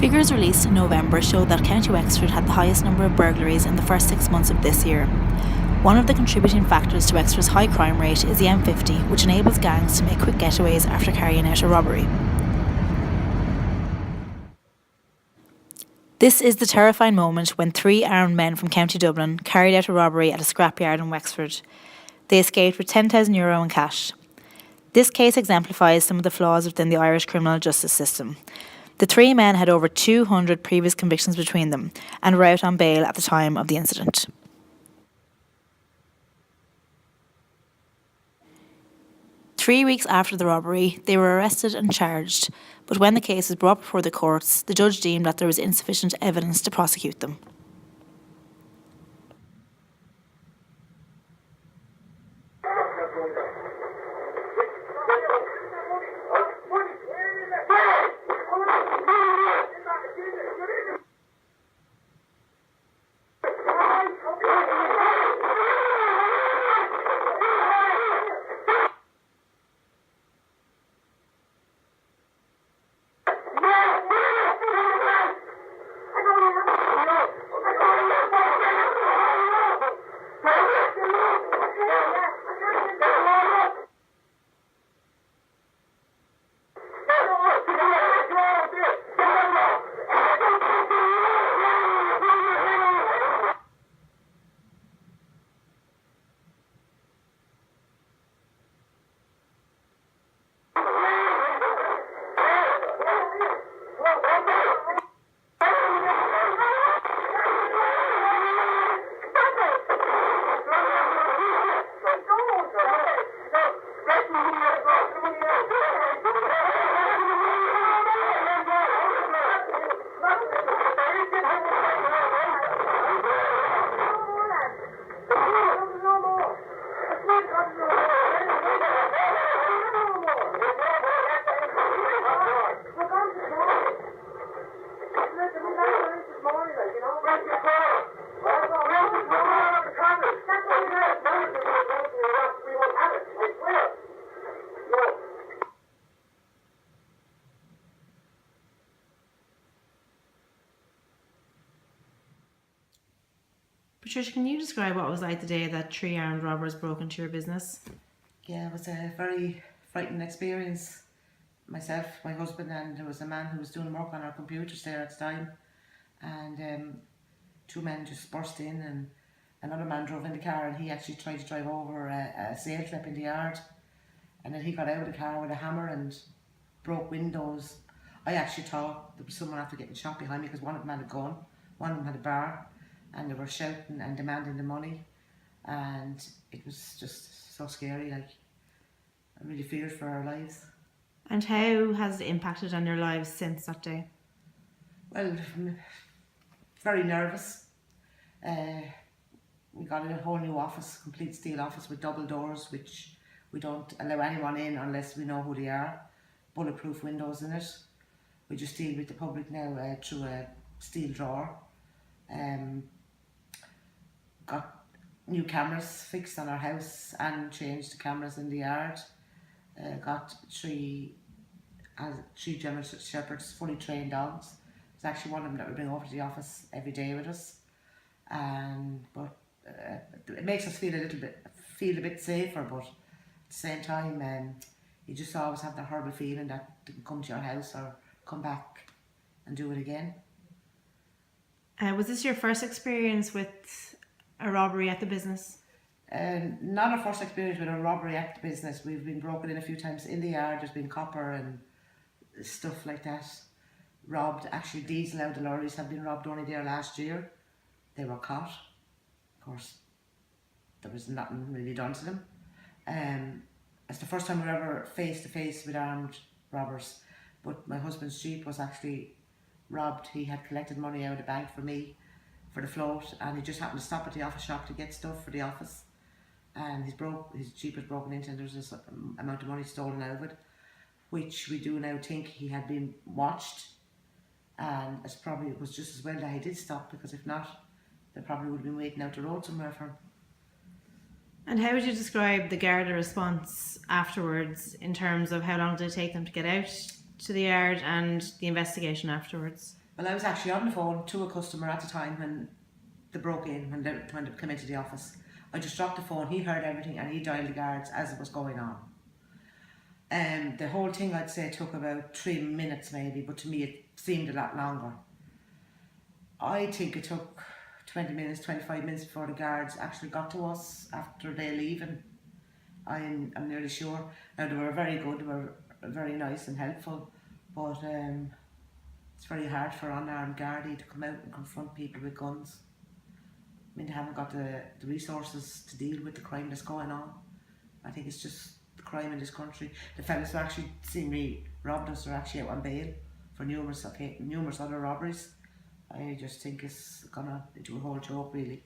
Figures released in November showed that County Wexford had the highest number of burglaries in the first 6 months of this year. One of the contributing factors to Wexford's high crime rate is the M50, which enables gangs to make quick getaways after carrying out a robbery. This is the terrifying moment when 3 armed men from County Dublin carried out a robbery at a scrapyard in Wexford. They escaped with €10,000 in cash. This case exemplifies some of the flaws within the Irish criminal justice system. The 3 men had over 200 previous convictions between them and were out on bail at the time of the incident. Three weeks after the robbery, they were arrested and charged, but when the case was brought before the courts, the judge deemed that there was insufficient evidence to prosecute them. Patricia, can you describe what it was like the day that 3 armed robbers broke into your business? Yeah, it was a very frightening experience. Myself, my husband, and there was a man who was doing work on our computers there at the time, and 2 men just burst in, and another man drove in the car, and he actually tried to drive over a sale trip in the yard, and then he got out of the car with a hammer and broke windows. I actually thought there was someone after getting shot behind me because one of them had a gun, one of them had a bar, and they were shouting and demanding the money, and it was just so scary. Like, I really feared for our lives. And how has it impacted on your lives since that day? Well, very nervous. We got a whole new office, complete steel office with double doors, which we don't allow anyone in unless we know who they are. Bulletproof windows in it. We just deal with the public now through a steel drawer. Got new cameras fixed on our house and changed the cameras in the yard. Got 3 German Shepherds, fully trained dogs. There's actually one of them that we bring over to the office every day with us. But it makes us feel a bit safer, but at the same time, you just always have that horrible feeling that they can come to your house or come back and do it again. Was this your first experience with a robbery at the business? Not our first experience with a robbery at the business. We've been broken in a few times in the yard. There's been copper and stuff like that robbed. Actually, diesel out of lorries have been robbed only there last year. They were caught. Of course, there was nothing really done to them. It's the first time we were ever face to face with armed robbers. But my husband's Jeep was actually robbed. He had collected money out of the bank for me for the float, and he just happened to stop at the office shop to get stuff for the office, and his Jeep was broken into, and there was this amount of money stolen out of it, which we do now think he had been watched, and it was just as well that he did stop, because if not, they probably would have been waiting out the road somewhere for him. And how would you describe the Garda response afterwards, in terms of how long did it take them to get out to the yard and the investigation afterwards? Well, I was actually on the phone to a customer at the time when they broke in, when they came into the office. I just dropped the phone, he heard everything and he dialed the guards as it was going on. The whole thing, I'd say, took about 3 minutes maybe, but to me it seemed a lot longer. I think it took 20 minutes, 25 minutes before the guards actually got to us after they leaving. I'm nearly sure. Now, they were very good, they were very nice and helpful, but it's very hard for unarmed Gardaí to come out and confront people with guns. I mean, they haven't got the resources to deal with the crime that's going on. I think it's just the crime in this country. The fellas who actually seen me robbed us are actually out on bail for numerous other robberies. I just think it's gonna into a whole joke, really.